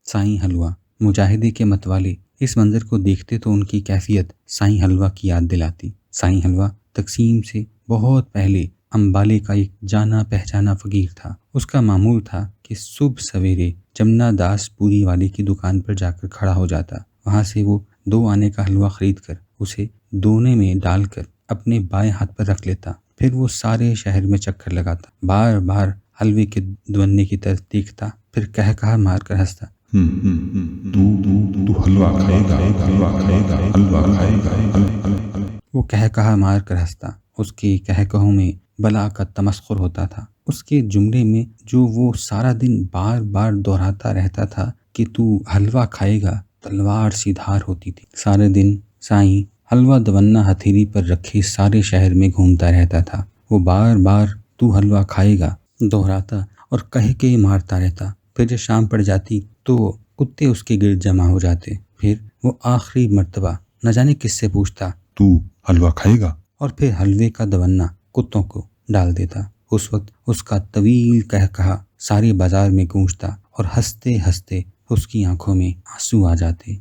سائیں حلوہ۔ مجاہدے کے متوالے اس منظر کو دیکھتے تو ان کی کیفیت سائیں حلوہ کی یاد دلاتی۔ سائیں حلوہ تقسیم سے بہت پہلے امبالے کا ایک جانا پہچانا فقیر تھا۔ اس کا معمول تھا کہ صبح سویرے جمنا داس پوری والے کی دکان پر جا کر کھڑا ہو جاتا۔ وہاں سے وہ 2 آنے کا حلوہ خرید کر اسے دونے میں ڈال کر اپنے بائیں ہاتھ پر رکھ لیتا۔ پھر وہ سارے شہر میں چکر لگاتا، بار بار حلوے کے دوننے کی طرف دیکھتا، پھر کہا مار کر ہنستا۔ تو حلوہ کھائے گا، حلوہ کھائے گا، حلوہ کھائے گا۔ وہ کہا مار کر ہنستا۔ اس کے کہوں میں بلا کا تمسخر ہوتا تھا۔ اس کے جملے میں جو وہ سارا دن بار بار دہراتا رہتا تھا کہ تو حلوہ کھائے گا، تلوار سی دھار ہوتی تھی۔ سارے دن سائیں حلوہ دونہ ہتھیلی پر رکھے سارے شہر میں گھومتا رہتا تھا۔ وہ بار بار تو حلوہ کھائے گا دہراتا اور کہہ کے مارتا رہتا۔ پھر جب شام پڑ جاتی تو کتے اس کے گرد جمع ہو جاتے۔ پھر وہ آخری مرتبہ نہ جانے کس سے پوچھتا، تو حلوہ کھائے گا؟ اور پھر حلوے کا دونہ کتوں کو ڈال دیتا۔ اس وقت اس کا طویل کہا سارے بازار میں گونجتا اور ہنستے ہنستے اس کی آنکھوں میں آنسو آ جاتے۔